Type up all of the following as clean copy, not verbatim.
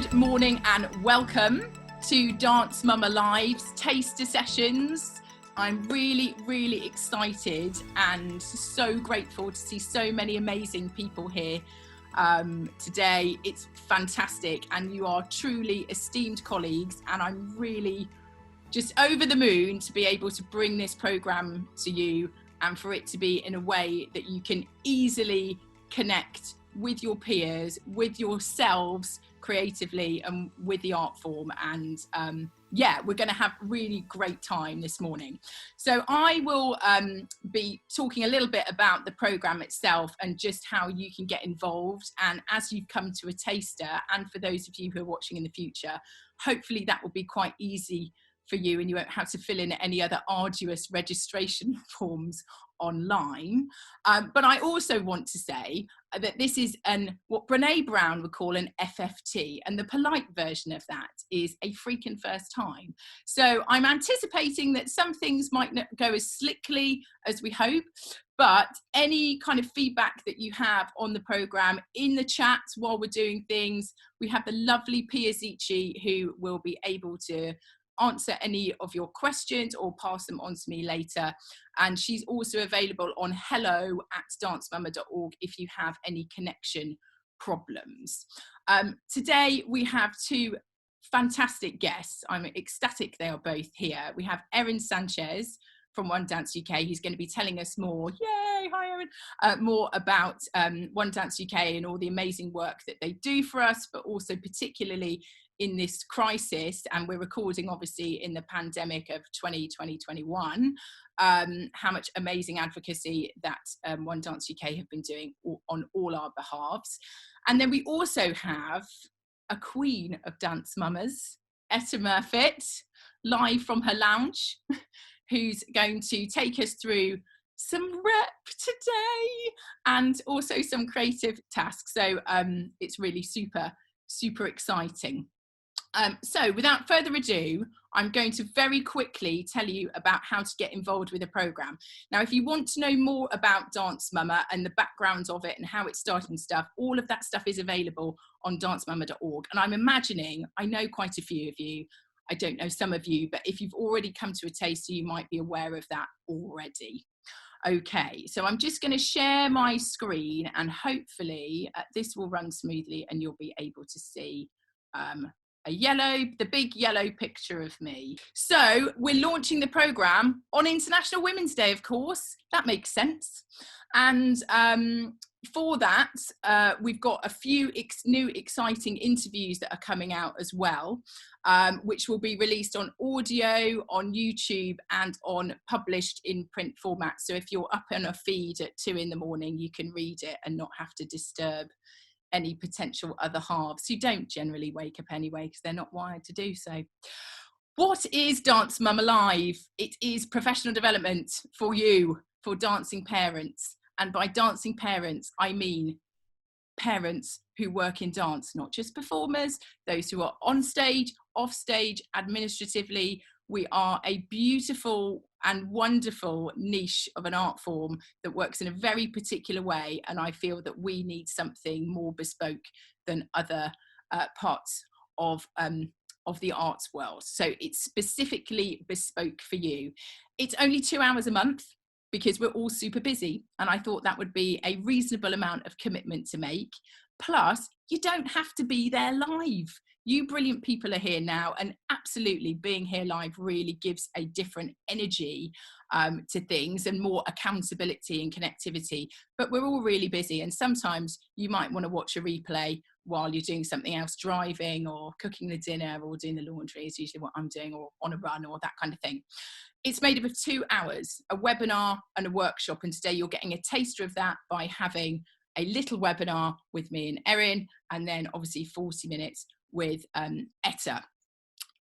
Good morning and welcome to Dance Mama Live's Taster Sessions. I'm really excited and so grateful to see so many amazing people here today. It's fantastic and you are truly esteemed colleagues, and I'm really just over the moon to be able to bring this program to you and for it to be in a way that you can easily connect with your peers, with yourselves creatively, and with the art form. And we're going to have a really great time this morning. So I will be talking a little bit about the program itself and just how you can get involved. And as you've come to a taster, and for those of you who are watching in the future, hopefully that will be quite easy for you and you won't have to fill in any other arduous registration forms online. But I also want to say that this is what Brene Brown would call an FFT, and the polite version of that is a freaking first time. So I'm anticipating that some things might not go as slickly as we hope, but any kind of feedback that you have on the program in the chat while we're doing things, we have the lovely Pia Zici who will be able to answer any of your questions or pass them on to me later. And she's also available on hello@dancemama.org if you have any connection problems. Today we have two fantastic guests. I'm ecstatic they are both here. We have Erin Sanchez from One Dance UK, who's going to be telling us more, yay, hi Erin, more about One Dance UK and all the amazing work that they do for us, but also particularly in this crisis, and we're recording obviously in the pandemic of 2021, how much amazing advocacy that One Dance UK have been doing on all our behalves. And then we also have a queen of dance mamas, Etta Murfitt, live from her lounge, who's going to take us through some rep today and also some creative tasks. So it's really super exciting. So without further ado, I'm going to very quickly tell you about how to get involved with the programme. Now, if you want to know more about Dance Mama and the background of it and how it started and stuff, all of that stuff is available on dancemama.org. And I'm imagining, I know quite a few of you, I don't know some of you, but if you've already come to a taster, you might be aware of that already. Okay, so I'm just going to share my screen and hopefully this will run smoothly and you'll be able to see the big yellow picture of me. So we're launching the programme on International Women's Day, of course. That makes sense. And for that, we've got a few new exciting interviews that are coming out as well, which will be released on audio, on YouTube, and on published in print format. So if you're up on a feed at 2 in the morning, you can read it and not have to disturb any potential other halves who don't generally wake up anyway because they're not wired to do so. What is Dance Mama Live? It is professional development for you, for dancing parents. And by dancing parents, I mean parents who work in dance, not just performers, those who are on stage, off stage, administratively. We are a beautiful and wonderful niche of an art form that works in a very particular way. And I feel that we need something more bespoke than other parts of the arts world. So it's specifically bespoke for you. It's only 2 hours a month because we're all super busy. And I thought that would be a reasonable amount of commitment to make. Plus, you don't have to be there live. You brilliant people are here now, and absolutely being here live really gives a different energy to things and more accountability and connectivity. But we're all really busy, and sometimes you might want to watch a replay while you're doing something else, driving or cooking the dinner or doing the laundry is usually what I'm doing, or on a run or that kind of thing. It's made up of 2 hours, a webinar and a workshop, and today you're getting a taster of that by having a little webinar with me and Erin, and then obviously 40 minutes with Etta.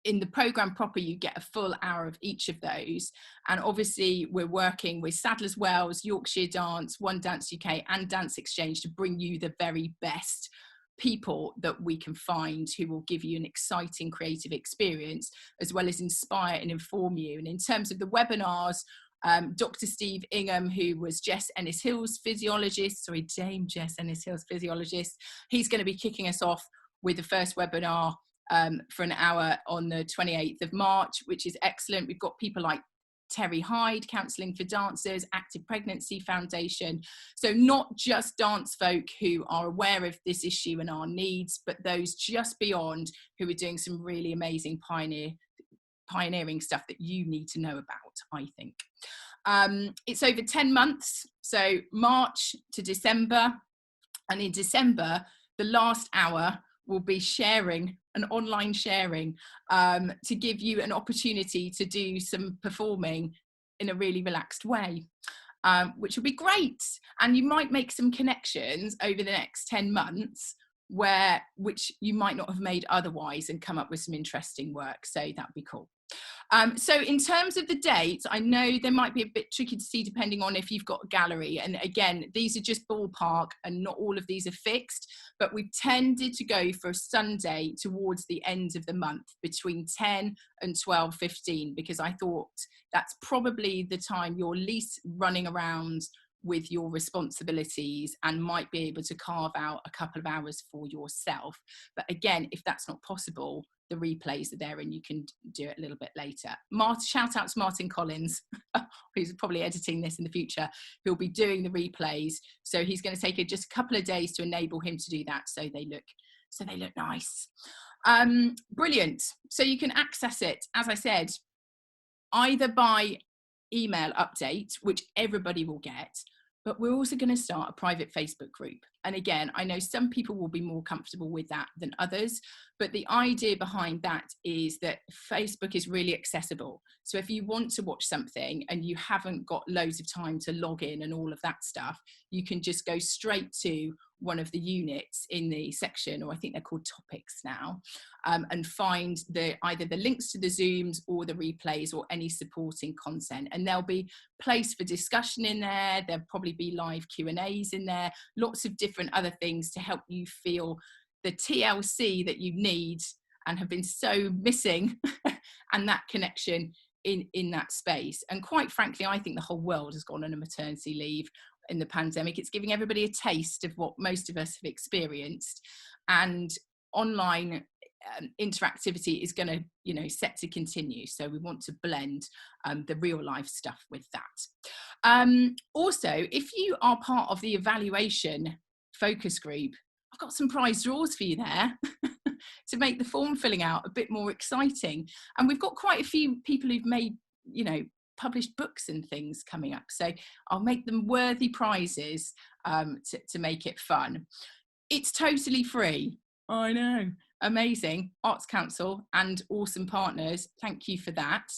In the programme proper, you get a full hour of each of those. And obviously we're working with Sadler's Wells, Yorkshire Dance, One Dance UK and DanceXchange to bring you the very best people that we can find who will give you an exciting creative experience, as well as inspire and inform you. And in terms of the webinars, Dr. Steve Ingham, who was Dame Jess Ennis-Hill's physiologist, he's going to be kicking us off with the first webinar for an hour on the 28th of March, which is excellent. We've got people like Terry Hyde, Counselling for Dancers, Active Pregnancy Foundation. So not just dance folk who are aware of this issue and our needs, but those just beyond who are doing some really amazing pioneering stuff that you need to know about, I think. It's over 10 months, so March to December. And in December, the last hour will be sharing, an online sharing, to give you an opportunity to do some performing in a really relaxed way, which will be great. And you might make some connections over the next 10 months which you might not have made otherwise, and come up with some interesting work. So that'd be cool. So in terms of the dates, I know they might be a bit tricky to see depending on if you've got a gallery. And again, these are just ballpark and not all of these are fixed, but we've tended to go for a Sunday towards the end of the month between 10 and 12:15, because I thought that's probably the time you're least running around with your responsibilities and might be able to carve out a couple of hours for yourself. But again, if that's not possible, the replays are there and you can do it a little bit later. Shout out to Martin Collins, who's probably editing this in the future, who'll be doing the replays. So he's going to take just a couple of days to enable him to do that, so they look nice. Brilliant. So you can access it, as I said, either by email update, which everybody will get, but we're also going to start a private Facebook group. And again, I know some people will be more comfortable with that than others, but the idea behind that is that Facebook is really accessible. So if you want to watch something and you haven't got loads of time to log in and all of that stuff, you can just go straight to one of the units in the section, or I think they're called topics now, and find either the links to the Zooms or the replays or any supporting content. And there'll be place for discussion in there. There'll probably be live Q&As in there, lots of different other things to help you feel the TLC that you need and have been so missing and that connection in that space. And quite frankly, I think the whole world has gone on a maternity leave in the pandemic. It's giving everybody a taste of what most of us have experienced, and online interactivity is going to set to continue. So we want to blend the real life stuff with that. Also, if you are part of the evaluation focus group, I've got some prize draws for you there to make the form filling out a bit more exciting. And we've got quite a few people who've made published books and things coming up, so I'll make them worthy prizes to make it fun. It's totally free. I know, amazing. Arts Council and awesome partners, thank you for that.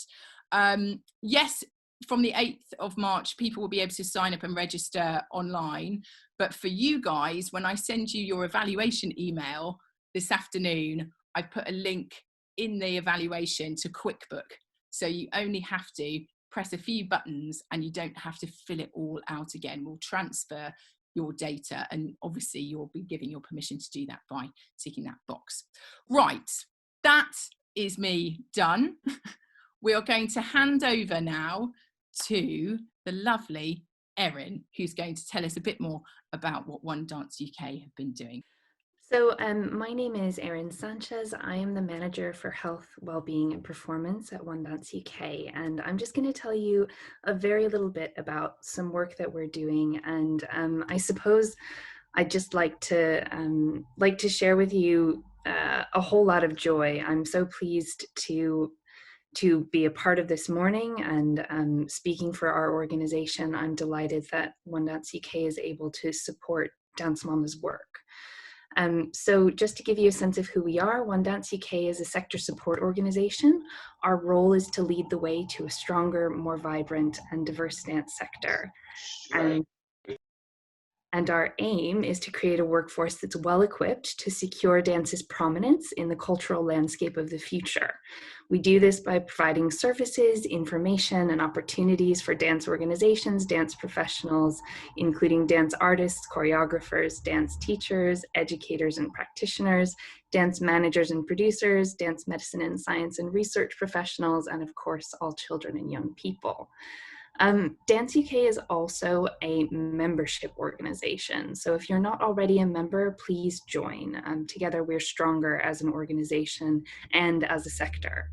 Yes, from the 8th of March people will be able to sign up and register online, but for you guys, when I send you your evaluation email this afternoon, I put a link in the evaluation to QuickBook, so you only have to press a few buttons and you don't have to fill it all out again. We'll transfer your data, and obviously you'll be giving your permission to do that by ticking that box. Right, that is me done. We are going to hand over now to the lovely Erin, who's going to tell us a bit more about what One Dance UK have been doing. So my name is Erin Sanchez. I am the manager for health, wellbeing and performance at One Dance UK. And I'm just going to tell you a very little bit about some work that we're doing. And I suppose I'd just like to share with you a whole lot of joy. I'm so pleased to be a part of this morning, and speaking for our organization, I'm delighted that One Dance UK is able to support Dance Mama's work. So just to give you a sense of who we are, One Dance UK is a sector support organization. Our role is to lead the way to a stronger, more vibrant and diverse dance sector. And our aim is to create a workforce that's well equipped to secure dance's prominence in the cultural landscape of the future. We do this by providing services, information, and opportunities for dance organizations, dance professionals, including dance artists, choreographers, dance teachers, educators and practitioners, dance managers and producers, dance medicine and science and research professionals, and of course, all children and young people. Dance UK is also a membership organization. So if you're not already a member, please join. Together we're stronger as an organization and as a sector.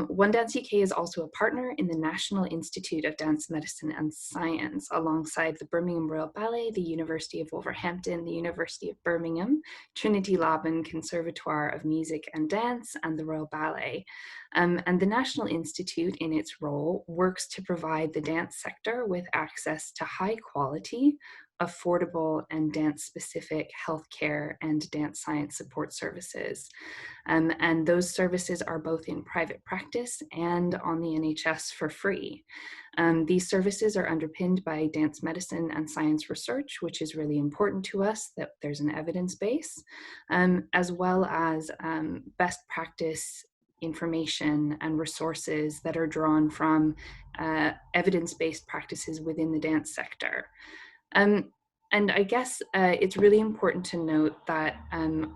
One Dance UK is also a partner in the National Institute of Dance Medicine and Science, alongside the Birmingham Royal Ballet, the University of Wolverhampton, the University of Birmingham, Trinity Laban Conservatoire of Music and Dance, and the Royal Ballet. And the National Institute, in its role, works to provide the dance sector with access to high quality, affordable, and dance-specific healthcare and dance science support services. And those services are both in private practice and on the NHS for free. These services are underpinned by dance medicine and science research, which is really important to us, that there's an evidence base, as well as best practice information and resources that are drawn from evidence-based practices within the dance sector. And I guess it's really important to note that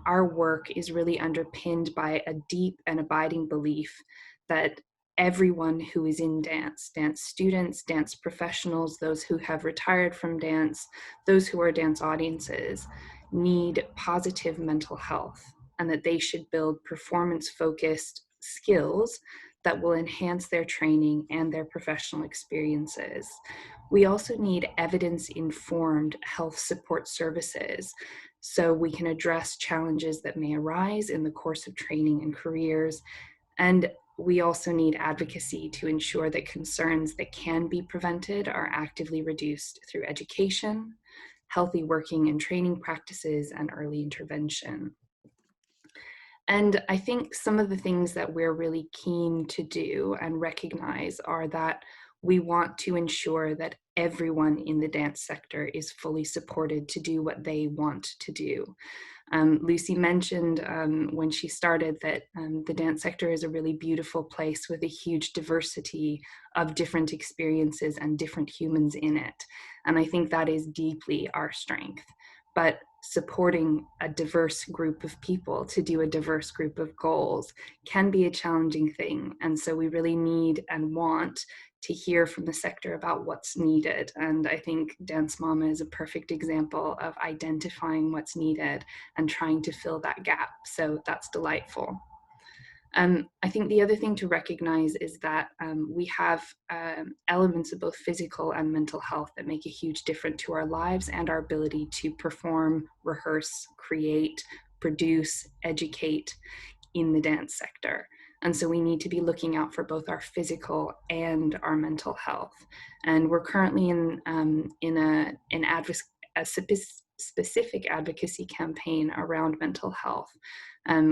our work is really underpinned by a deep and abiding belief that everyone who is in dance, dance students, dance professionals, those who have retired from dance, those who are dance audiences, need positive mental health, and that they should build performance-focused skills that will enhance their training and their professional experiences. We also need evidence-informed health support services so we can address challenges that may arise in the course of training and careers. And we also need advocacy to ensure that concerns that can be prevented are actively reduced through education, healthy working and training practices, and early intervention. And I think some of the things that we're really keen to do and recognize are that we want to ensure that everyone in the dance sector is fully supported to do what they want to do. Lucy mentioned when she started that the dance sector is a really beautiful place with a huge diversity of different experiences and different humans in it. And I think that is deeply our strength. But supporting a diverse group of people to do a diverse group of goals can be a challenging thing. And so we really need and want to hear from the sector about what's needed. And I think Dance Mama is a perfect example of identifying what's needed and trying to fill that gap. So that's delightful. I think the other thing to recognize is that we have elements of both physical and mental health that make a huge difference to our lives and our ability to perform, rehearse, create, produce, educate in the dance sector. And so we need to be looking out for both our physical and our mental health. And we're currently in a specific advocacy campaign around mental health,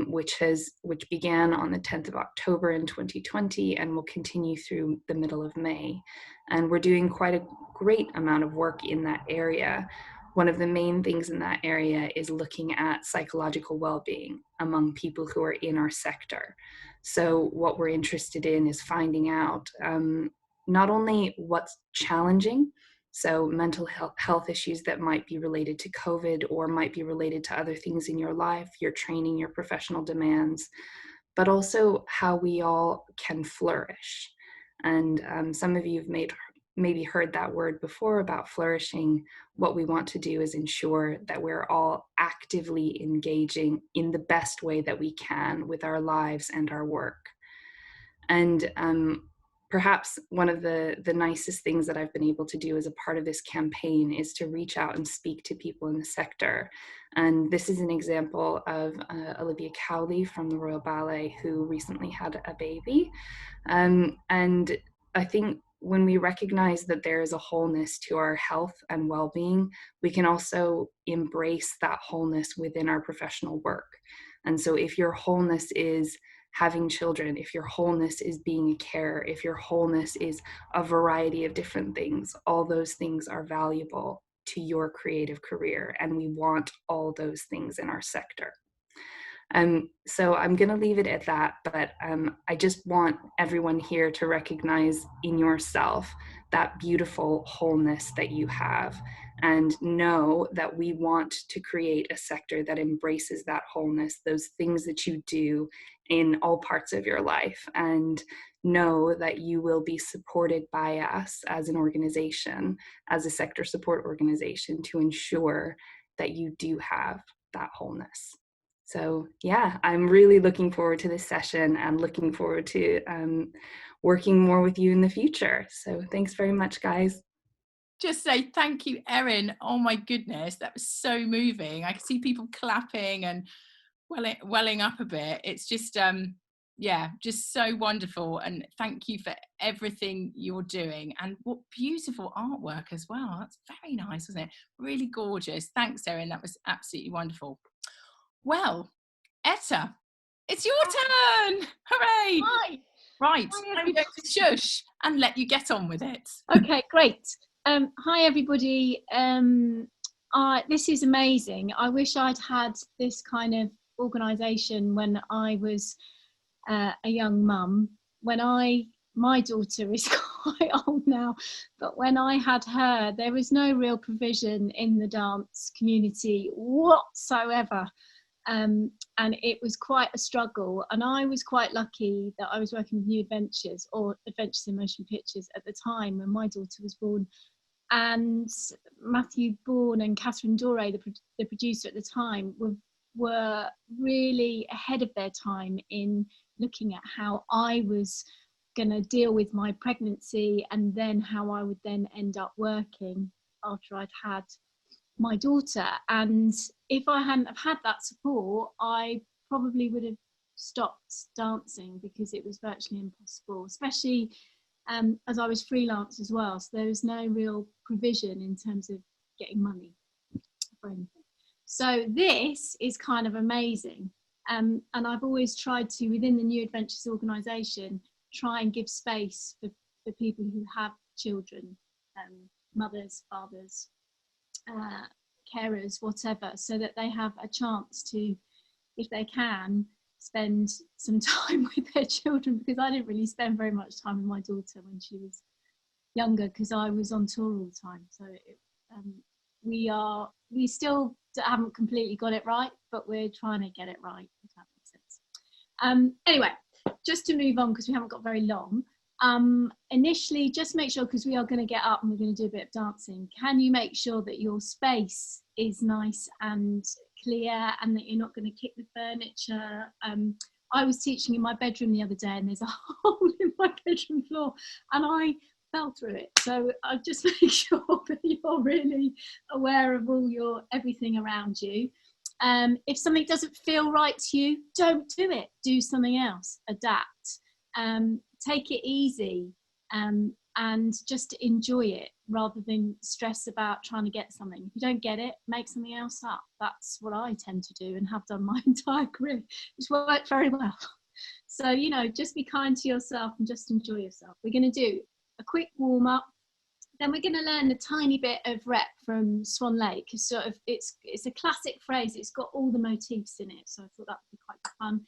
which began on the 10th of October in 2020 and will continue through the middle of May. And we're doing quite a great amount of work in that area. One of the main things in that area is looking at psychological well-being among people who are in our sector. So what we're interested in is finding out not only what's challenging, so mental health issues that might be related to COVID or might be related to other things in your life, your training, your professional demands, but also how we all can flourish. And some of you have maybe heard that word before about flourishing. What we want to do is ensure that we're all actively engaging in the best way that we can with our lives and our work. And perhaps one of the nicest things that I've been able to do as a part of this campaign is to reach out and speak to people in the sector. And this is an example of Olivia Cowley from the Royal Ballet, who recently had a baby. And I think when we recognize that there is a wholeness to our health and well-being, we can also embrace that wholeness within our professional work. And so if your wholeness is having children, if your wholeness is being a carer, if your wholeness is a variety of different things, all those things are valuable to your creative career, and we want all those things in our sector. So I'm going to leave it at that, but I just want everyone here to recognize in yourself that beautiful wholeness that you have, and know that we want to create a sector that embraces that wholeness, those things that you do in all parts of your life, and know that you will be supported by us as an organization, as a sector support organization, to ensure that you do have that wholeness. So yeah, I'm really looking forward to this session and looking forward to working more with you in the future. So thanks very much, guys. Just say thank you, Erin. Oh my goodness, that was so moving. I can see people clapping and welling up a bit. It's just yeah, just so wonderful, and thank you for everything you're doing, and what beautiful artwork as well. That's very nice, wasn't it? Really gorgeous. Thanks, Erin, that was absolutely wonderful. Well, Etta, it's your turn. Hooray! Hi. Right, Hi, I'm going to shush and let you get on with it. Okay, great. Hi everybody. This is amazing. I wish I'd had this kind of organisation when I was a young mum. My daughter is quite old now, but when I had her, there was no real provision in the dance community whatsoever. And it was quite a struggle, and I was quite lucky that I was working with New Adventures, or Adventures in Motion Pictures, at the time when my daughter was born, and Matthew Bourne and Catherine Doré, the producer at the time, were really ahead of their time in looking at how I was going to deal with my pregnancy, and then how I would then end up working after I'd had my daughter. And if I hadn't have had that support, I probably would have stopped dancing, because it was virtually impossible, especially as I was freelance as well. So there was no real provision in terms of getting money for anything. So this is kind of amazing. And I've always tried to, within the New Adventures organisation, try and give space for people who have children, mothers, fathers, carers, whatever, so that they have a chance to, if they can, spend some time with their children, because I didn't really spend very much time with my daughter when she was younger, because I was on tour all the time. So we still haven't completely got it right, but we're trying to get it right, if that makes sense. Anyway, just to move on, because we haven't got very long. Initially, just make sure, because we are going to get up and we're going to do a bit of dancing, can you make sure that your space is nice and clear, and that you're not going to kick the furniture? I was teaching in my bedroom the other day, and there's a hole in my bedroom floor, and I fell through it. So I just make sure that you're really aware of everything around you. If something doesn't feel right to you, don't do it. Do something else. Adapt. Take it easy, and just enjoy it, rather than stress about trying to get something. If you don't get it, make something else up. That's what I tend to do, and have done my entire career. It's worked very well. So, just be kind to yourself and just enjoy yourself. We're going to do a quick warm up. Then we're going to learn a tiny bit of rep from Swan Lake. It's a classic phrase. It's got all the motifs in it. So I thought that would be quite fun.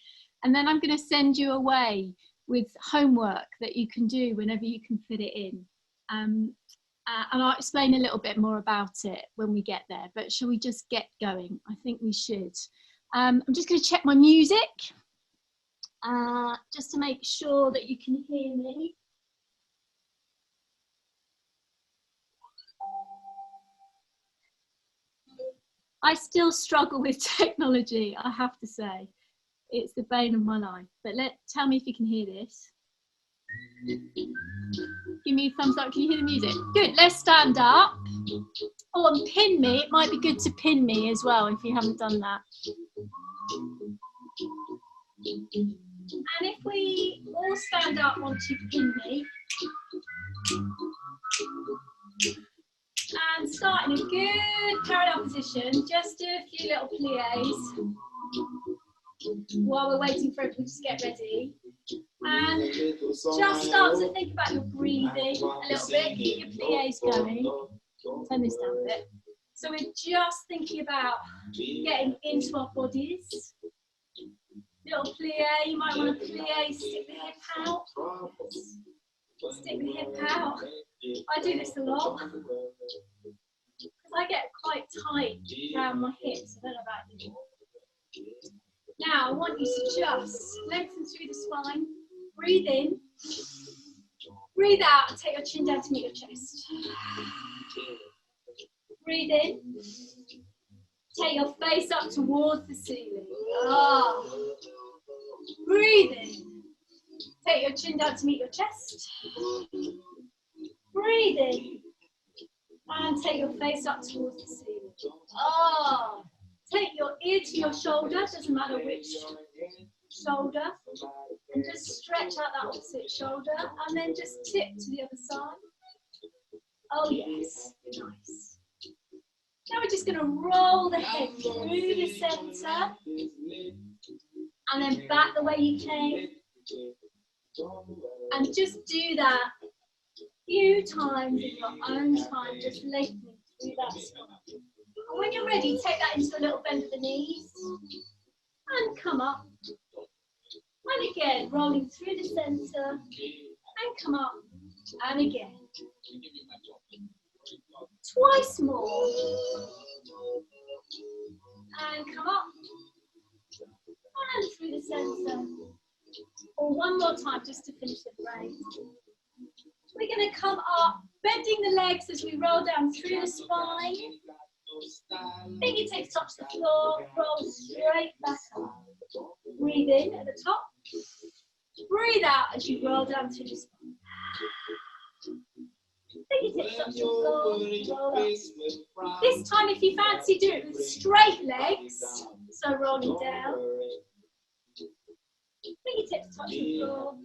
And then I'm going to send you away with homework that you can do whenever you can fit it in. And I'll explain a little bit more about it when we get there. But shall we just get going? I think we should. I'm just going to check my music, just to make sure that you can hear me. I still struggle with technology, I have to say. It's the bane of my life. But tell me if you can hear this. Give me a thumbs up. Can you hear the music? Good. Let's stand up. Oh, and pin me. It might be good to pin me as well if you haven't done that. And if we all stand up once you pin me. And start in a good parallel position. Just do a few little pliés while we're waiting for everyone to get ready. And just start to think about your breathing a little bit. Keep your pliés going. Turn this down a bit. So we're just thinking about getting into our bodies. Little plié. You might want to plié, stick the hip out. Stick the hip out. I do this a lot. Because I get quite tight around my hips. I don't know about you. Now I want you to just lengthen through the spine. Breathe in. Breathe out and take your chin down to meet your chest. Breathe in. Take your face up towards the ceiling. Ah. Breathe in. Take your chin down to meet your chest. Breathe in. And take your face up towards the ceiling. Ah. Take your ear to your shoulder, doesn't matter which shoulder. And just stretch out that opposite shoulder. And then just tip to the other side. Oh yes, nice. Now we're just going to roll the head through the centre. And then back the way you came. And just do that a few times in your own time, just lengthening through that spine. And when you're ready, take that into a little bend of the knees. And come up. And again, rolling through the centre. And come up. And again. Twice more. And come up. And through the centre. Or one more time just to finish the frame. We're going to come up, bending the legs as we roll down through the spine. Fingertips touch the floor, roll straight back up. Breathe in at the top. Breathe out as you roll down through the spine. Fingertips touch the floor, roll up. This time, if you fancy, do it with straight legs. So rolling down. Fingertips touch the floor.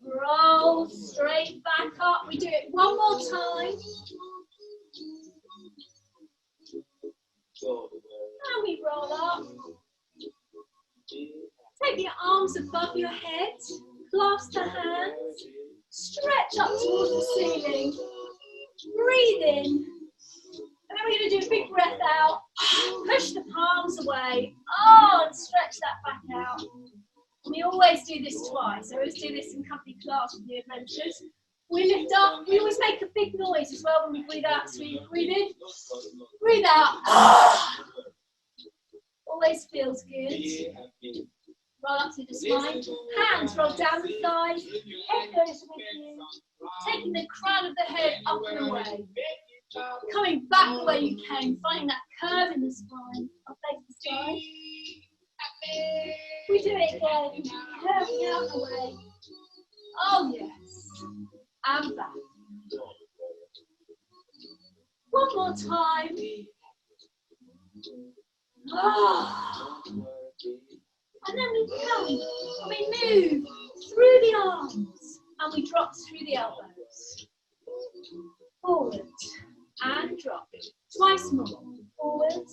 Roll straight back up. We do it one more time. And we roll up. Take your arms above your head. Clasp the hands. Stretch up towards the ceiling. Breathe in. And then we're going to do a big breath out. Push the palms away. Oh, and stretch that back out. We always do this twice. I always do this in company class with the adventures. We lift up. We always make a big noise as well when we breathe out. So we breathe in, breathe out. Always feels good. Roll up through the spine. Hands roll down the thighs. Head goes with you. Taking the crown of the head up and away. Coming back the way you came. Finding that curve in the spine. I'll face the side. We do it again, curving out the way. Oh yes, and back. One more time. Oh. And then we come, and we move through the arms, and we drop through the elbows. Forward, and drop. Twice more. Forward,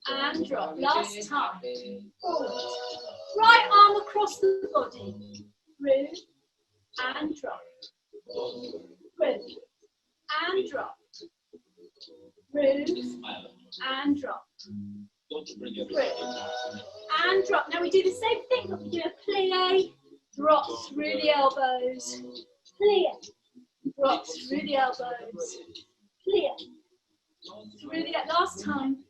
and drop. Last time. Forward. Right arm across the body. Through and drop. Through and drop. Through and drop. Through and drop. Now we do the same thing, but we do a plie. Drop through the elbows. Plie. Drop through the elbows. Plie. Through the last time.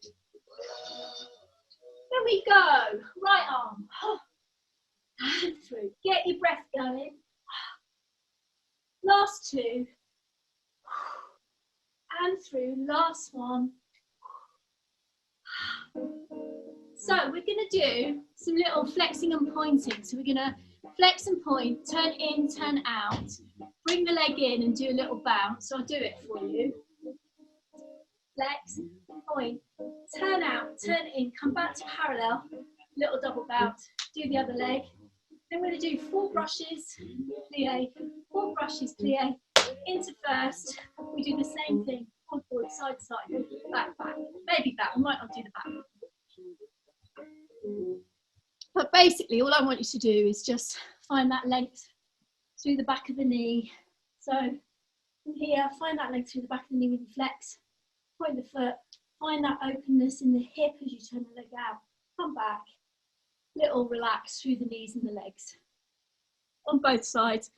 Then we go, right arm, and through. Get your breath going. Last two. And through, last one. So we're going to do some little flexing and pointing. So we're going to flex and point, turn in, turn out. Bring the leg in and do a little bounce. So I'll do it for you. Flex, point, turn out, turn in, come back to parallel, little double bounce, do the other leg. Then we're going to do 4 brushes, plie, 4 brushes, plie, into first. We do the same thing, forward, side, side, back, back, maybe back, we might not do the back. But basically, all I want you to do is just find that length through the back of the knee. So here, find that length through the back of the knee with the flex. Point the foot, find that openness in the hip as you turn the leg out. Come back, little relax through the knees and the legs. On both sides,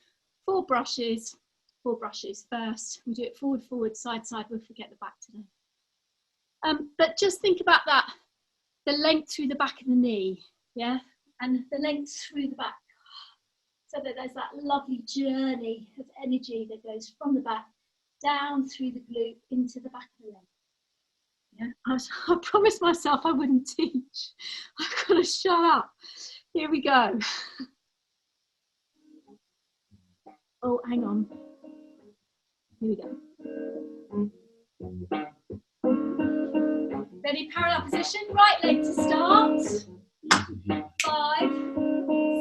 4 brushes first. We do it forward, forward, side, side. We'll forget the back today. But just think about that, the length through the back of the knee, yeah? And the length through the back. so that there's that lovely journey of energy that goes from the back down through the glute into the back of the leg. Yeah, I promised myself I wouldn't teach. I've got to shut up. Here we go. Oh, hang on. Here we go. Ready, parallel position. Right leg to start. 5,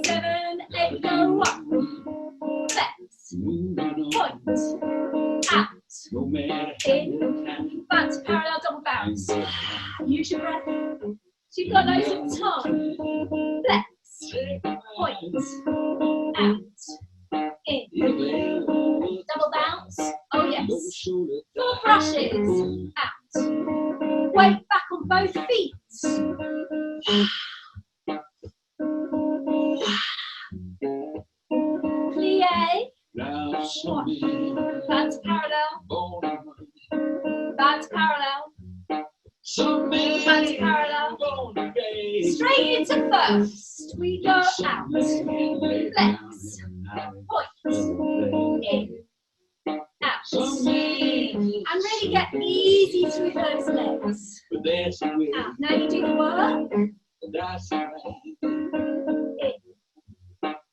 7, 8, go. 1. Flex. Point. Out. In. Back to parallel double bounce. Use your breath. So you've got loads of time. Flex. Point. Out. In. Double bounce. Oh yes. 4 brushes. Out. Weight back on both feet. Plie. 1. Back to parallel. Back to parallel. Back to parallel. Straight into first. We go out. Flex. Point. In. Out. And really get easy through those legs. Out. Now you do the work. In.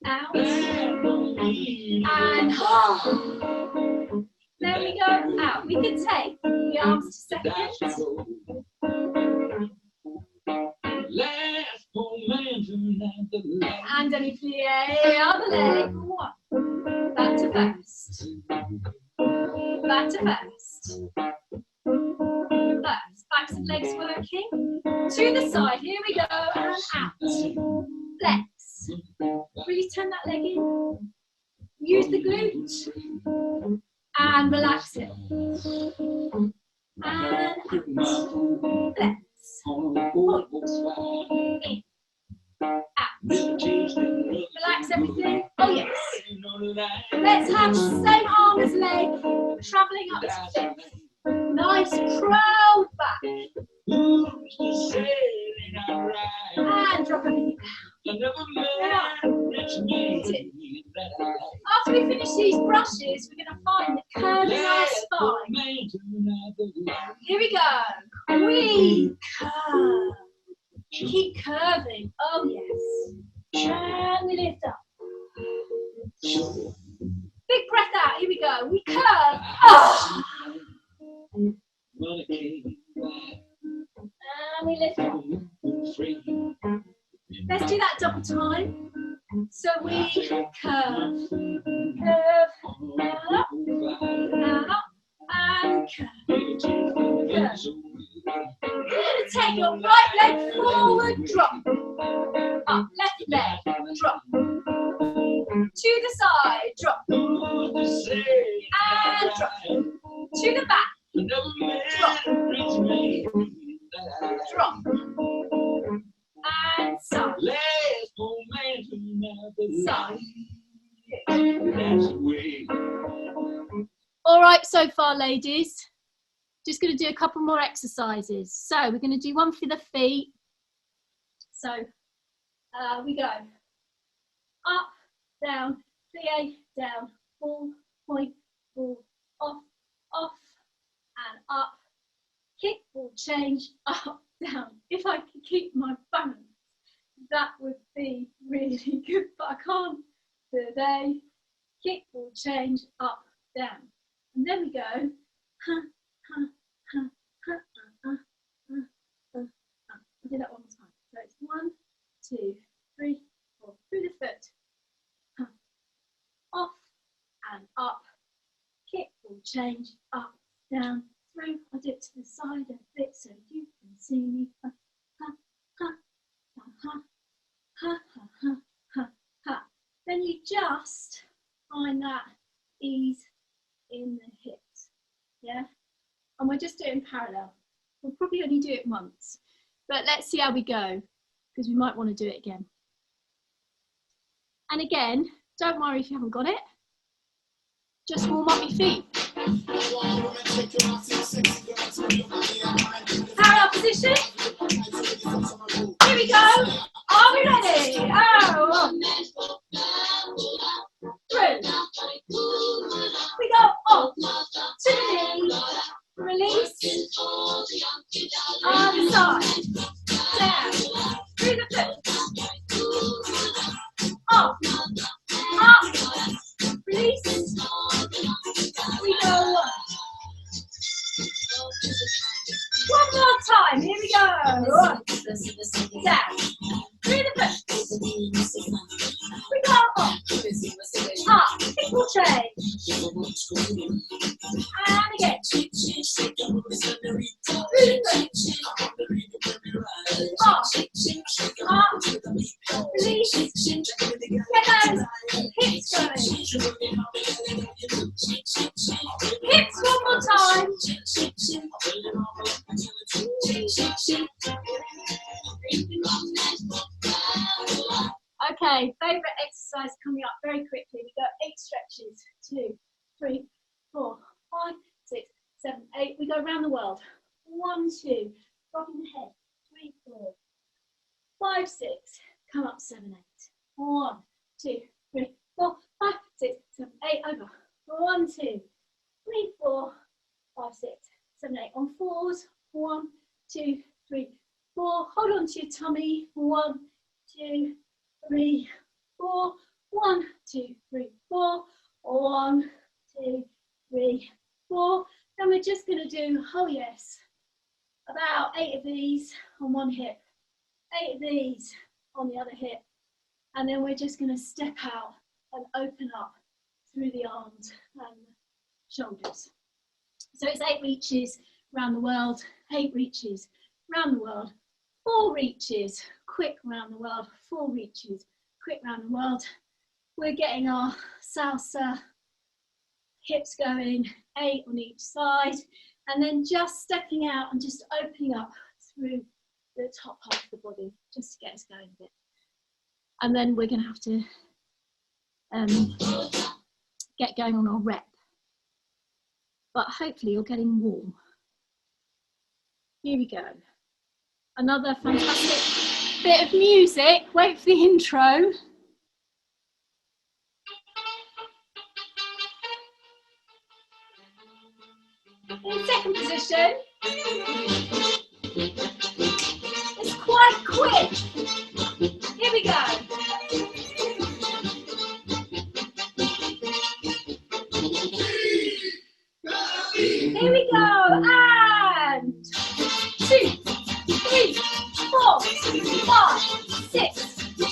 Out. And hold. There we go. Out. We can take the arms to seconds. And then we plie other leg. 1. Back to first. Back to first. First. Backs of legs working. To the side. Here we go. And out. Flex. Really turn that leg in. Use the glute. And relax it. And out. Flex. Point. In. Out. Relax everything. Oh yes. Let's have same arm as leg. Travelling up to fifth. Nice proud back. And drop everything down. After we finish these brushes, we're going to find the curve in our spine. Here we go. We curve. Keep curving. Oh yes. And we lift up. Big breath out. Here we go. We curve. Oh. And we lift up. Let's do that double time. So we curve, curve, up, and curve, curve. You're going to take your right leg forward, drop, up, left leg, drop, to the side, drop, and drop, to the back, drop, drop, and side, side. All right, so far, ladies. Just going to do a couple more exercises. So we're going to do one for the feet. So we go up, down, plie, down, ball, point, ball, off, off, and up, kick, ball, change, up, down. If I could keep my balance, that would be really good, but I can't today. Kick, ball, change, up, down. And then we go, I'll do that one more time. So it's 1, 2, 3, 4. Through the foot. Off and up. Kick, ball, change, up, down, through. I do it to the side a bit so you can see me. Then you just find that ease in the hips. Yeah? And we're just doing parallel. We'll probably only do it once, but let's see how we go, because we might want to do it again. And again, don't worry if you haven't got it. Just warm up your feet. Parallel position. Here we go. Are we ready? Oh. release, get those hips going. Hips one more time. Okay, favourite exercise coming up very quickly. We got 8 stretches. 2, 3, 4, 5, 6, 7, 8. We go around the world. 1, 2, dropping the head. 3, 4, 5, 6. Come up 7, 8. 1, 2, 3, 4, 5, 6, 7, 8. Over. 1, 2, 3, 4, 5, 6, 7, 8. On 4s. 1, 2, 3, 4. Hold on to your tummy. 1, 2, 3, 4. 1, 2, 3, 4. 1, 2, 3, 4. Then we're just going to do, oh yes, about 8 of these on one hip, 8 of these on the other hip, and then we're just going to step out and open up through the arms and shoulders. So it's 8 reaches around the world, 8 reaches around the world, 4 reaches, quick around the world, 4 reaches, quick around the world. We're getting our salsa hips going, 8 on each side, and then just stepping out and just opening up through the top half of the body, just to get us going a bit. And then we're going to have to get going on our rep. But hopefully you're getting warm. Here we go. Another fantastic bit of music. Wait for the intro. In second position. It's quite quick. Here we go. Here we go. And 2, 3, 4, 5, 6,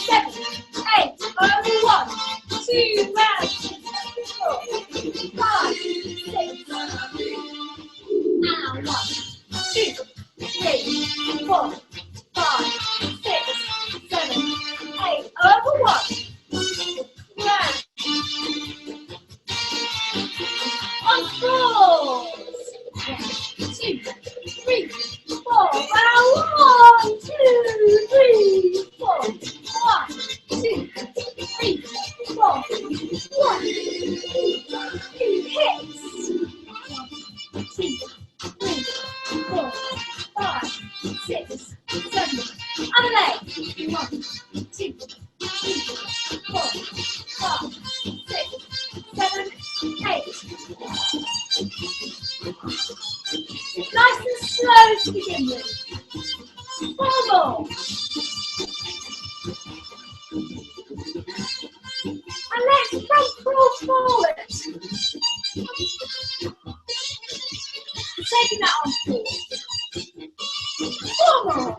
7, 8. Only 1, 2 rounds. 4, 5, 6. And 1, 2, 3, 4, 5, 6, 7, 8. Over 1. Round. On 4s. 1, 2, 3, 4. Round 1, 2, 3, 4. 1, 2, 3, 4. 1, 2 hits. 1, 2, 3, 4, 5, 6, 7. Other leg. 1, 2, 3, 4, 5, 6, 7, 8. Nice and slow to begin with. 4 more. And let's front crawl forward. Taking that on 4. 4 more.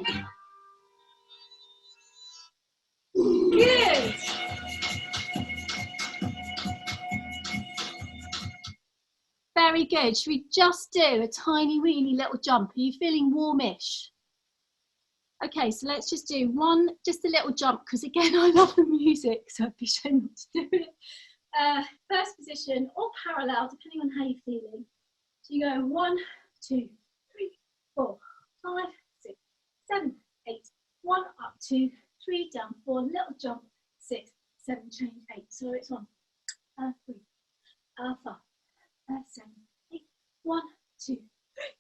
Good. Very good. Should we just do a tiny weeny little jump? Are you feeling warmish? Okay, so let's just do one, just a little jump, because again, I love the music, so I'd be ashamed not to do it. First position or parallel, depending on how you're feeling. So you go 1, 2, 3, 4, 5, 6, 7, 8. 1, up 2, 3, down 4, little jump, 6, 7, change 8. So it's 1, 3, 5, 7, 8. 1, 2, 3,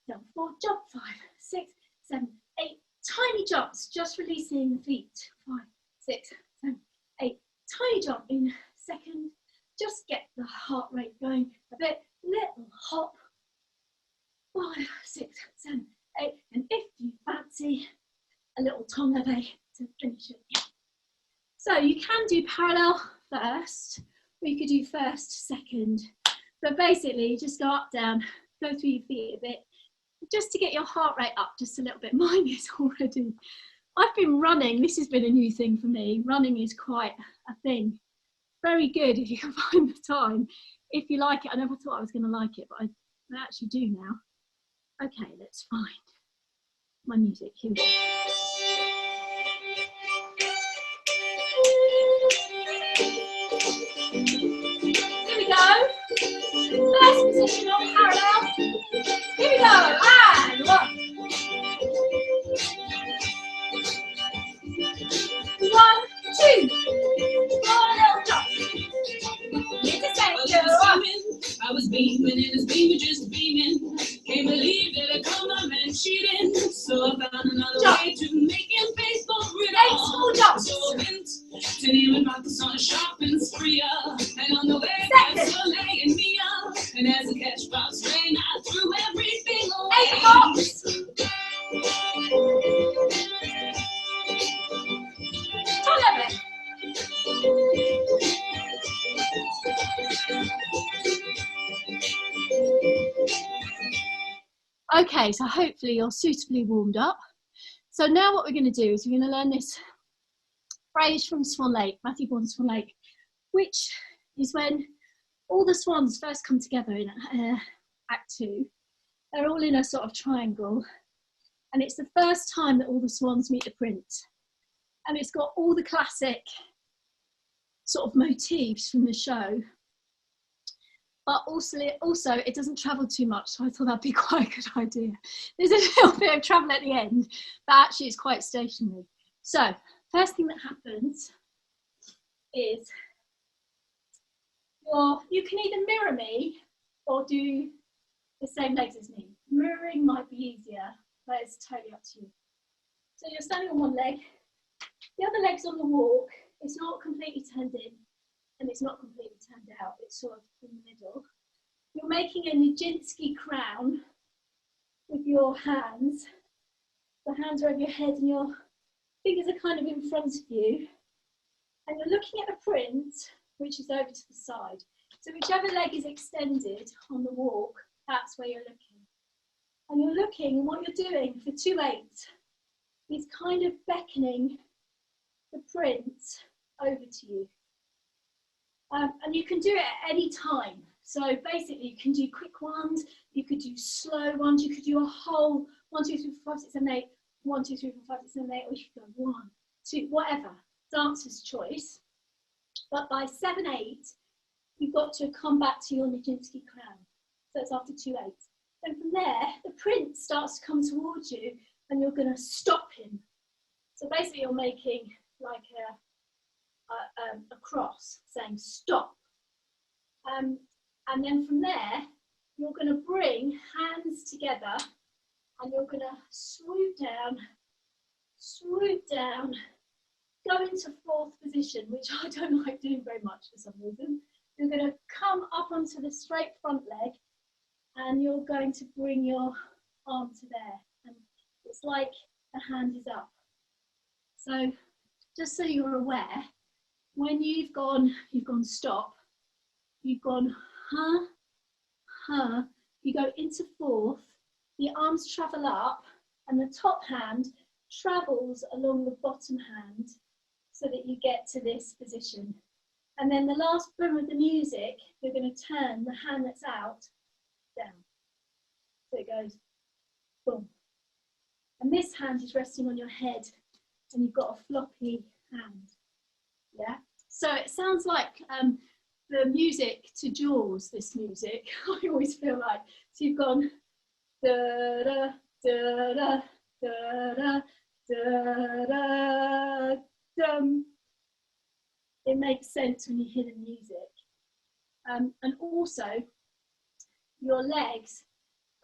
down 4, jump 5, 6, 7, 8. Tiny jumps, just releasing the feet. 5, 6, 7, 8. Tiny jump in second. Just get the heart rate going a bit. Little hop. 5, 6, 7, 8. And if you fancy, a little ton leve to finish it. So you can do parallel first, or you could do first, second. But basically, just go up, down, go through your feet a bit, just to get your heart rate up just a little bit. Mine is already. I've been running. This has been a new thing for me. Running is quite a thing. Very good if you can find the time. If you like it, I never thought I was going to like it, but I actually do now. Okay, let's find my music. Here we go. 2, 4, drop. I was beaming and his beam was just beaming. Can't believe that I caught my man cheating. So I found another way to make him pay for it all. So I went to Neiman Marcus on a shopping spree. And on the way, I saw laying me up. And as the cash box rang, I threw everything away. Okay, so hopefully you're suitably warmed up. So now what we're going to do is we're going to learn this phrase from Swan Lake, Matthew Vaughan's Swan Lake, which is when all the swans first come together in Act 2. They're all in a sort of triangle, and it's the first time that all the swans meet the prince. And it's got all the classic sort of motifs from the show, but also it doesn't travel too much, so I thought that'd be quite a good idea. There's a little bit of travel at the end, but actually it's quite stationary. So first thing that happens is you can either mirror me or do the same legs as me. Mirroring might be easier, but it's totally up to you. So you're standing on one leg, the other leg's on the walk. It's not completely turned in and it's not completely turned out. It's sort of in the middle. You're making a Nijinsky crown with your hands. The hands are over your head and your fingers are kind of in front of you. And you're looking at the print, which is over to the side. So whichever leg is extended on the walk, that's where you're looking. And you're looking, and what you're doing for 2/8 is kind of beckoning the print over to you. And you can do it at any time. So basically you can do quick ones, you could do slow ones, you could do a whole 1, 2, 3, 4, 5, 6, 7, 8, 1, 2, 3, 4, 5, 6, 7, 8, or you could go 1, 2, whatever, dancer's choice. But by 7/8, you've got to come back to your Nijinsky crown. So it's after 2/8. And from there, the print starts to come towards you and you're going to stop him. So basically you're making like a cross saying stop. And then from there, you're going to bring hands together and you're going to swoop down, go into 4th position, which I don't like doing very much for some reason. You're going to come up onto the straight front leg and you're going to bring your arm to there. And it's like the hand is up. So just so you're aware, when you've gone stop, you've gone you go into 4th, the arms travel up and the top hand travels along the bottom hand so that you get to this position. And then the last boom of the music, you're going to turn the hand that's out down. So it goes boom. And this hand is resting on your head and you've got a floppy hand. Yeah. So it sounds like the music to Jaws, this music, I always feel like. So you've gone da da da da da da da da dum. It makes sense when you hear the music. And also, your legs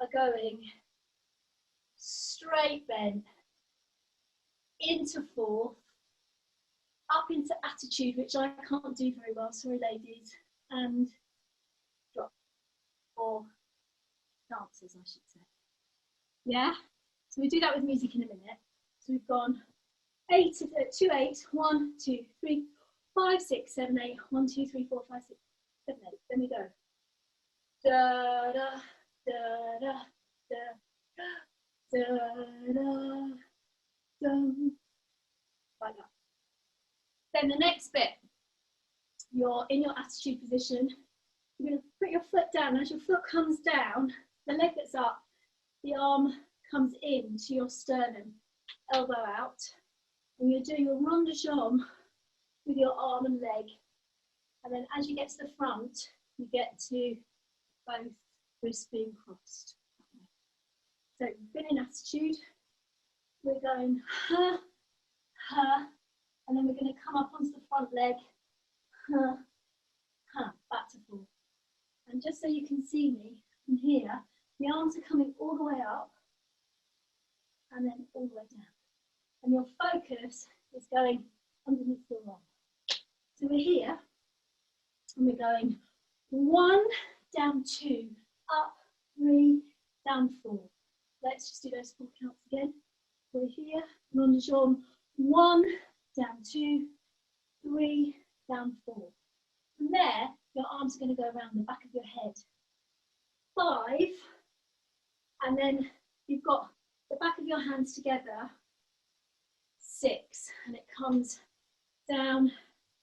are going straight bent into 4th, up into attitude, which I can't do very well, sorry ladies, and drop, or dancers I should say. Yeah, so we do that with music in a minute. So we've gone 2/8, 1, 2, 3, 5, 6, 7, 8, 1, 2, 3, 4, 5, 6, 7, 8, then we go da da da da da da da dum, like that. Then the next bit, you're in your attitude position. You're going to put your foot down. As your foot comes down, the leg that's up, the arm comes in to your sternum, elbow out. And you're doing a rond de jambe with your arm and leg. And then as you get to the front, you get to both wrists being crossed. So you've been in attitude. We're going ha, ha, And then we're going to come up onto the front leg, back to 4. And just so you can see me from here, the arms are coming all the way up and then all the way down. And your focus is going underneath your arm. So we're here and we're going 1, down 2, up 3, down 4. Let's just do those 4 counts again. We're here, on the jambe, 1, down 2, 3, down 4. From there, your arms are going to go around the back of your head. 5, and then you've got the back of your hands together. 6, and it comes down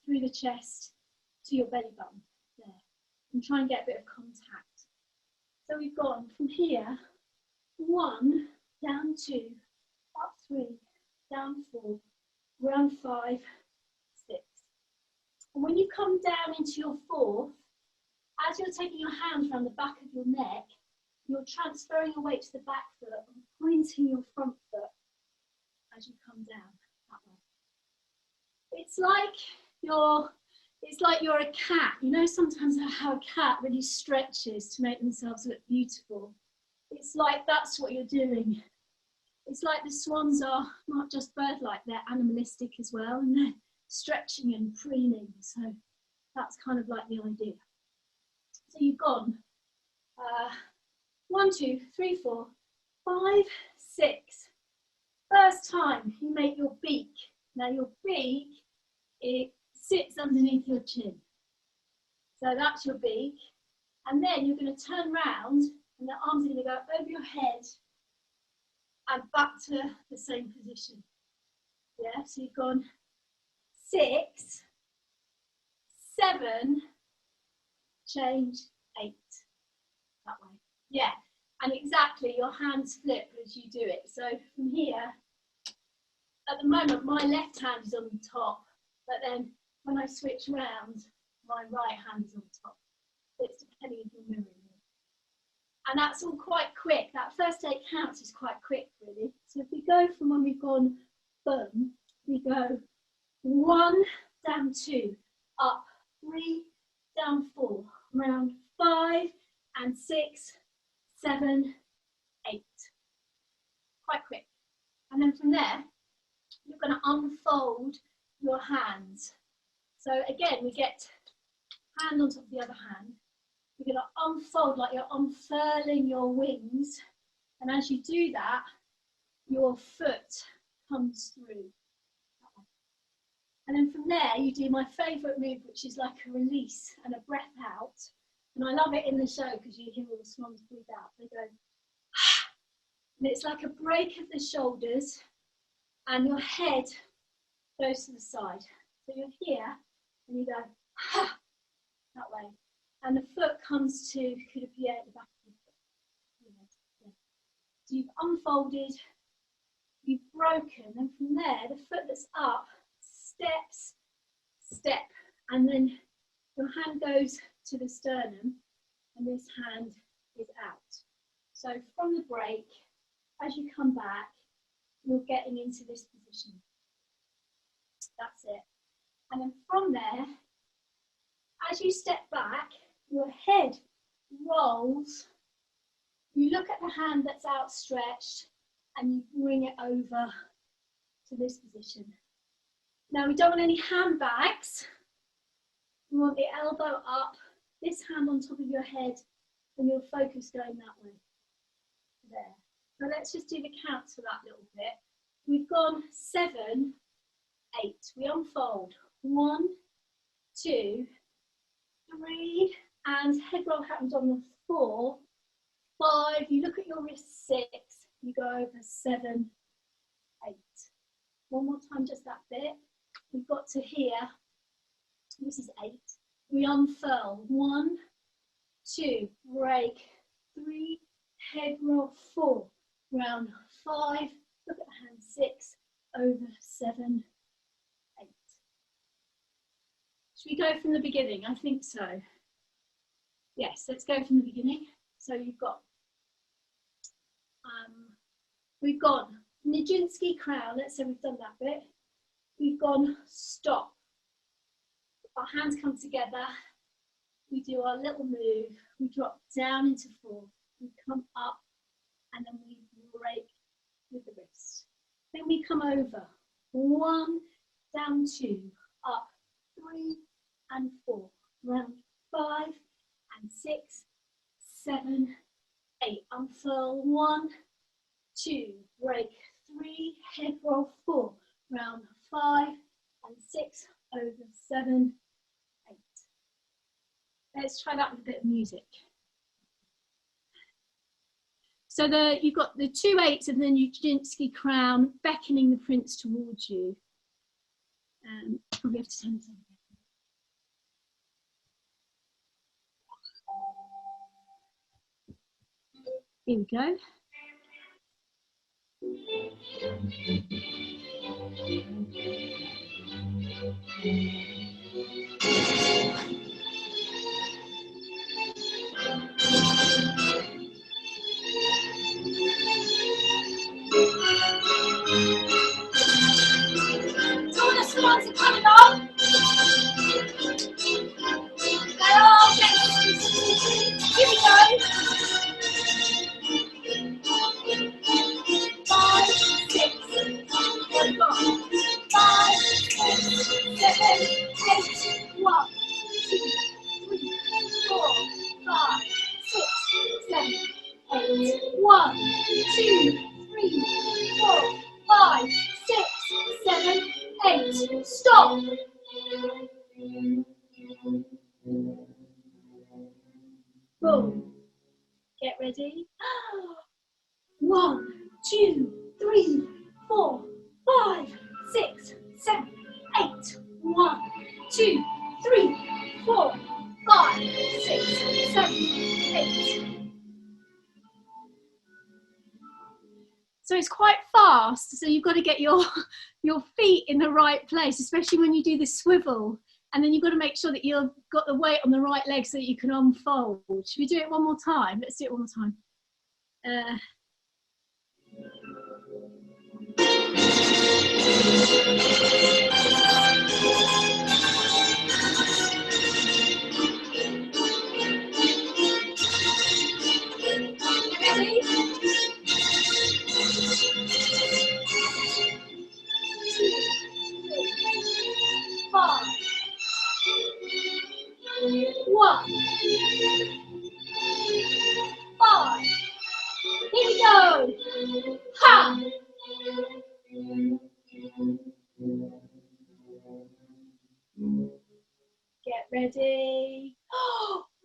through the chest to your belly button there. And try and get a bit of contact. So we've gone from here, 1, down 2, up 3, down 4, round 5, 6. And when you come down into your 4th, as you're taking your hands around the back of your neck, you're transferring your weight to the back foot and pointing your front foot as you come down that way. It's like you're a cat. You know, sometimes how a cat really stretches to make themselves look beautiful. It's like that's what you're doing. It's like the swans are not just bird-like, they're animalistic as well, and they're stretching and preening. So that's kind of like the idea. So you've gone 1, 2, 3, 4, 5, 6. First time you make your beak. Now your beak, it sits underneath your chin. So that's your beak. And then you're going to turn round and the arms are going to go over your head and back to the same position. Yeah, so you've gone 6, 7, change 8. That way. Yeah, and exactly, your hands flip as you do it. So from here, at the moment, my left hand is on the top, but then when I switch round, my right hand is on top. It's depending if you're mirroring me. And that's all quite quick. That first 8 counts is quite quick, really. So if we go from when we've gone boom, we go 1, down 2, up 3, down 4, round 5 and 6, 7, 8. Quite quick. And then from there, you're going to unfold your hands. So again, we get hand on top of the other hand. You're going to unfold like you're unfurling your wings. And as you do that, your foot comes through. And then from there, you do my favourite move, which is like a release and a breath out. And I love it in the show because you hear all the swans breathe out. They go, and it's like a break of the shoulders and your head goes to the side. So you're here and you go, that way. And the foot comes to coup de pied at the back of the foot. Yeah. So you've unfolded, you've broken, and from there, the foot that's up steps, step, and then your hand goes to the sternum, and this hand is out. So from the break, as you come back, you're getting into this position. That's it. And then from there, as you step back, your head rolls. You look at the hand that's outstretched and you bring it over to this position. Now we don't want any handbags. We want the elbow up, this hand on top of your head, and your focus going that way. There. Now let's just do the counts for that little bit. We've gone 7, 8. We unfold. 1, 2, 3, and head roll happens on the 4. 5, you look at your wrist. 6, you go over 7, 8. One more time, just that bit. We've got to here. This is 8. We unfurl. 1, 2, break. 3, head roll. 4, round 5. Look at the hand. 6, over 7, 8. Should we go from the beginning? I think so. Yes, let's go from the beginning. So you've got, we've got Nijinsky crown. Let's say we've done that bit. we've gone stop. Our hands come together, we do our little move, we drop down into 4, we come up, and then we break with the wrist. Then we come over, 1, down 2, up 3 and 4, round 5 and 6, 7, 8, unfurl 1, 2, break 3, head roll 4, round 5 and 6, over 7, 8. Let's try that with a bit of music. So you've got the 2 8s and then Ujinsky crown beckoning the prince towards you. Probably have to turn this on. Here we go. All the swans are coming on. They're all getting. Here we go. 5, 6, 5, 7, 8, 1, 2, 3, 4, 5, 6, 7, 8, 1, 2, 3, 4, 5, 6, 7, 8. Stop. Boom. Get ready. 1, 2, 3, 4, 5, 6, 7, 8. 1, 2, 3, 4, 5, 6, 7, 8. So it's quite fast, so you've got to get your feet in the right place, especially when you do the swivel. And then you've got to make sure that you've got the weight on the right leg so that you can unfold. Should we do it one more time? Let's do it one more time. Ready? 5, 1, 5. Here we go. Ha! Get ready.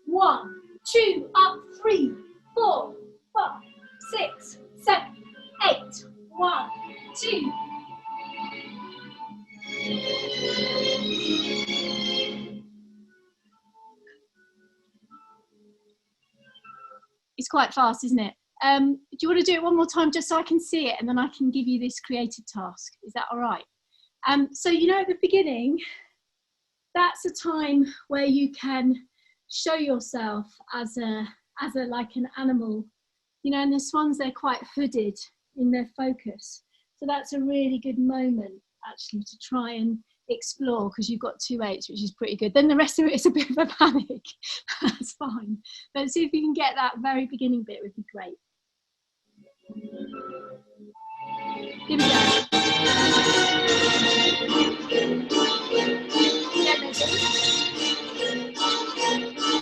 1, 2, up 3, 4, 5, 6, 7, 8. 1, 2. It's quite fast, isn't it? Do you want to do it one more time just so I can see it and then I can give you this creative task? Is that all right? So you know at the beginning, that's a time where you can show yourself as a like an animal, you know, and the swans, they're quite hooded in their focus. So that's a really good moment actually to try and explore, because you've got 2 8s, which is pretty good. Then the rest of it is a bit of a panic. That's fine. But see if you can get that very beginning bit would be great. Here we go. Get ready.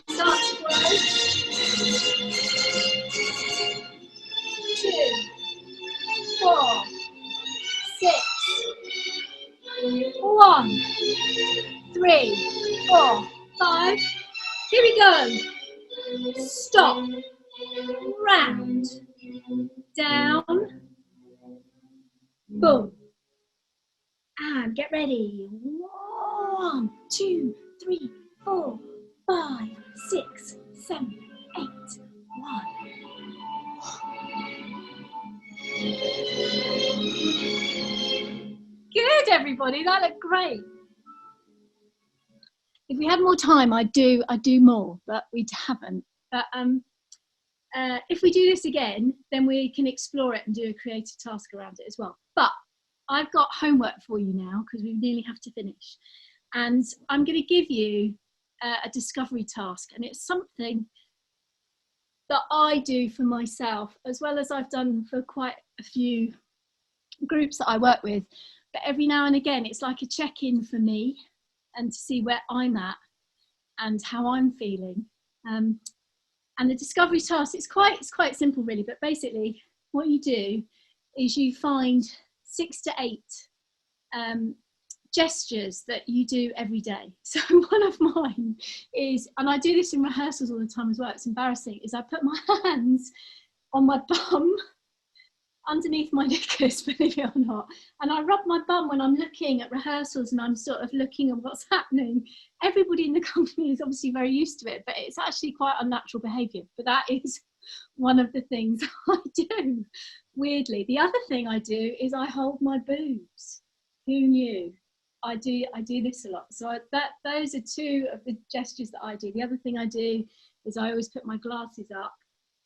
Start to grow. 2, 4, 6, 1, 3, 4, 5. Here we go. Stop. Round. Down. Boom. And get ready. 1, 2, 3, 4, 5, 6, 7, 8. 1. Good, everybody. That looked great. If we had more time, I'd do more, but we haven't. But if we do this again, then we can explore it and do a creative task around it as well. But I've got homework for you now because we nearly have to finish. And I'm going to give you a discovery task. And it's something that I do for myself, as well as I've done for quite a few groups that I work with. But every now and again, it's like a check-in for me and to see where I'm at and how I'm feeling. And the discovery task, it's quite simple really, but basically what you do is you find 6 to 8 gestures that you do every day. So one of mine is, and I do this in rehearsals all the time as well, it's embarrassing, is I put my hands on my bum underneath my knickers, believe it or not, and I rub my bum when I'm looking at rehearsals and I'm sort of looking at what's happening. Everybody in the company is obviously very used to it, but it's actually quite unnatural behaviour. But that is one of the things I do, weirdly. The other thing I do is I hold my boobs. Who knew? I do this a lot. So those are 2 of the gestures that I do. The other thing I do is I always put my glasses up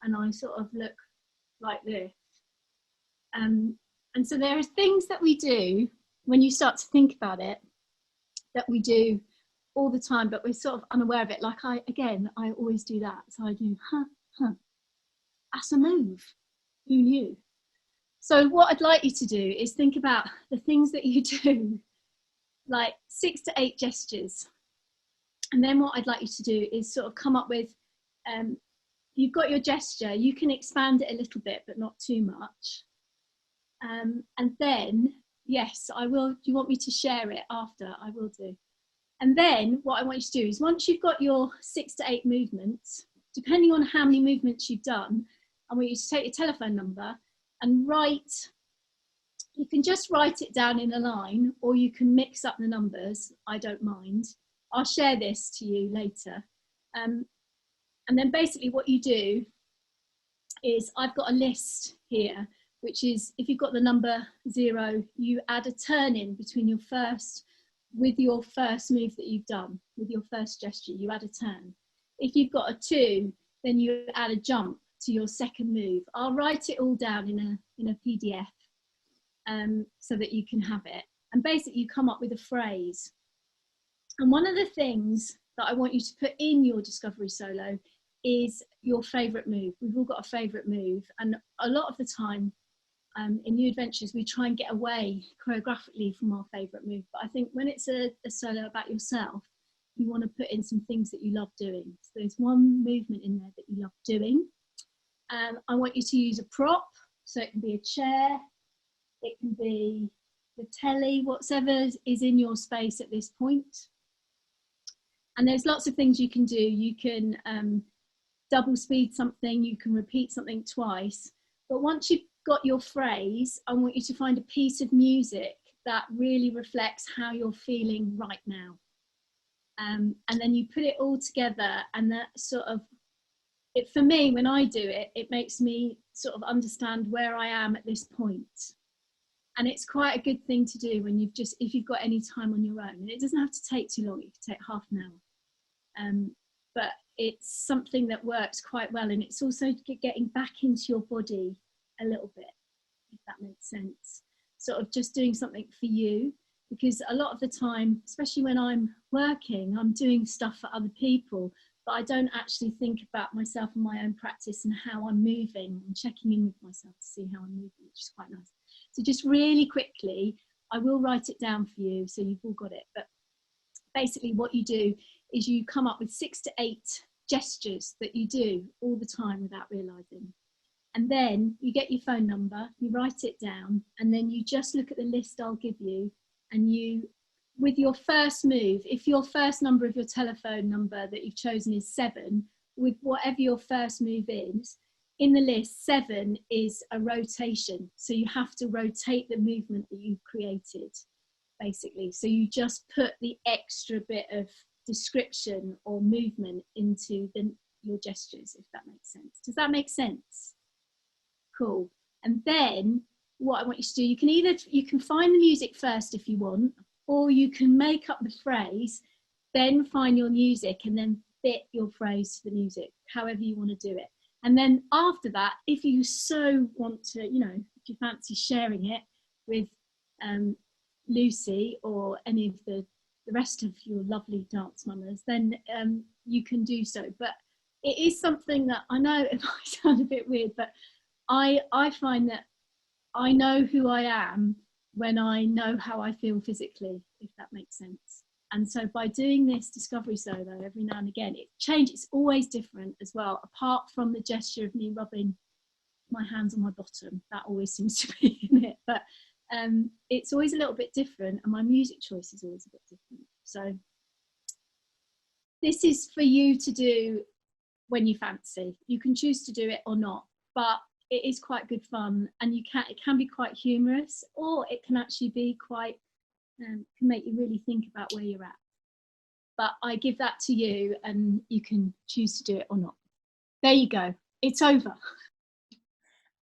and I sort of look like this. And so there are things that we do when you start to think about it that we do all the time, but we're sort of unaware of it. Like I always do that. So I do, that's a move. Who knew? So what I'd like you to do is think about the things that you do, like 6 to 8 gestures. And then what I'd like you to do is sort of come up with, you've got your gesture, you can expand it a little bit, but not too much. And then, yes, I will. Do you want me to share it after? I will do. And then what I want you to do is once you've got your 6 to 8 movements, depending on how many movements you've done, I want you to take your telephone number and write. You can just write it down in a line, or you can mix up the numbers. I don't mind. I'll share this to you later. And then basically what you do is I've got a list here, which is if you've got the number 0, you add a turn in between your first, with your first move that you've done, with your first gesture, you add a turn. If you've got a 2, then you add a jump to your second move. I'll write it all down in a PDF so that you can have it. And basically you come up with a phrase. And one of the things that I want you to put in your discovery solo is your favourite move. We've all got a favourite move. And a lot of the time, in New Adventures, we try and get away choreographically from our favourite move. But I think when it's a solo about yourself, you want to put in some things that you love doing. So there's one movement in there that you love doing. I want you to use a prop. So it can be a chair, it can be the telly, whatever is in your space at this point. And there's lots of things you can do. You can double speed something, you can repeat something twice. But once you've got your phrase, I want you to find a piece of music that really reflects how you're feeling right now. And then you put it all together, and that sort of, it, for me, when I do it, it makes me sort of understand where I am at this point. And it's quite a good thing to do when you've just, if you've got any time on your own. And it doesn't have to take too long, it can take half an hour. But it's something that works quite well, and it's also getting back into your body a little bit, if that makes sense. Sort of just doing something for you, because a lot of the time, especially when I'm working, I'm doing stuff for other people, but I don't actually think about myself and my own practice and how I'm moving and checking in with myself to see how I'm moving, which is quite nice. So just really quickly, I will write it down for you so you've all got it. But basically what you do is you come up with 6 to 8 gestures that you do all the time without realising. And then you get your phone number, you write it down, and then you just look at the list I'll give you, and you, with your first move, if your first number of your telephone number that you've chosen is 7, with whatever your first move is, in the list 7 is a rotation. So you have to rotate the movement that you've created, basically. So you just put the extra bit of description or movement into your gestures, if that makes sense. Does that make sense? Cool. And then what I want you to do, you can find the music first if you want, or you can make up the phrase, then find your music and then fit your phrase to the music, however you want to do it. And then after that, if you so want to, if you fancy sharing it with Lucy or any of the rest of your lovely dance mamas, then you can do so. But it is something that I know it might sound a bit weird, but I find that I know who I am when I know how I feel physically, if that makes sense. And so by doing this discovery solo every now and again, it's always different as well, apart from the gesture of me rubbing my hands on my bottom. That always seems to be in it. But it's always a little bit different, and my music choice is always a bit different. So this is for you to do when you fancy. You can choose to do it or not, but it is quite good fun, and it can be quite humorous, or it can actually be quite can make you really think about where you're at. But I give that to you, and you can choose to do it or not. There you go. It's over.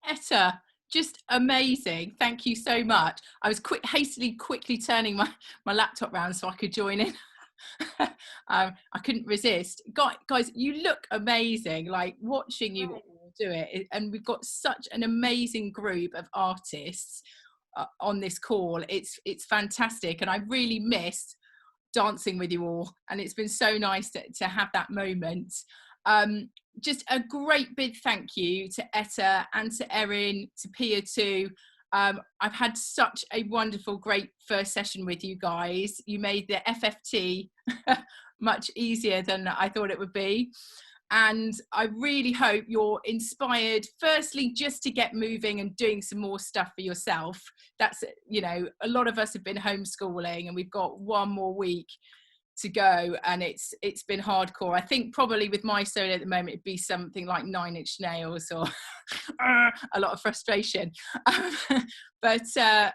Etta, just amazing. Thank you so much. I was quickly turning my laptop round so I could join in. I couldn't resist. Guys, you look amazing. Like, watching you all do it, and we've got such an amazing group of artists on this call. It's fantastic, and I really miss dancing with you all, and it's been so nice to have that moment. Just a great big thank you to Etta and to Erin, to Pia too. I've had such a wonderful, great first session with you guys. You made the FFT much easier than I thought it would be. And I really hope you're inspired, firstly, just to get moving and doing some more stuff for yourself. That's, you know, a lot of us have been homeschooling, and we've got one more week to go, and it's been hardcore. I think probably with my solo at the moment, it'd be something like 9 Inch Nails or a lot of frustration. But I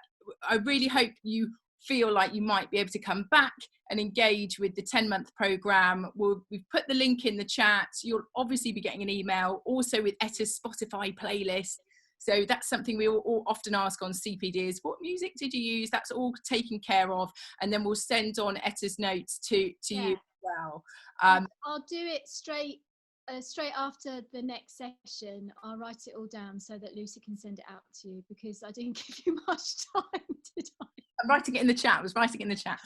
really hope you feel like you might be able to come back and engage with the 10-month program. We've put the link in the chat. You'll obviously be getting an email also with Etta's Spotify playlist. So that's something we all often ask on CPD is, what music did you use? That's all taken care of. And then we'll send on Etta's notes to you as well. I'll do it straight after the next session. I'll write it all down so that Lucy can send it out to you, because I didn't give you much time today. I'm writing it in the chat. I was writing it in the chat.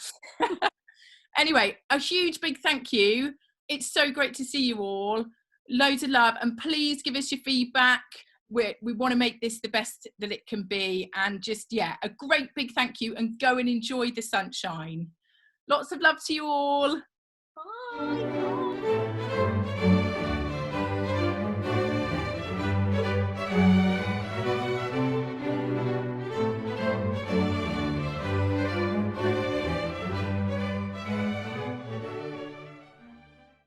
Anyway, a huge big thank you. It's so great to see you all. Loads of love, and please give us your feedback. We want to make this the best that it can be, and just, yeah, a great big thank you, and go and enjoy the sunshine. Lots of love to you all. Bye.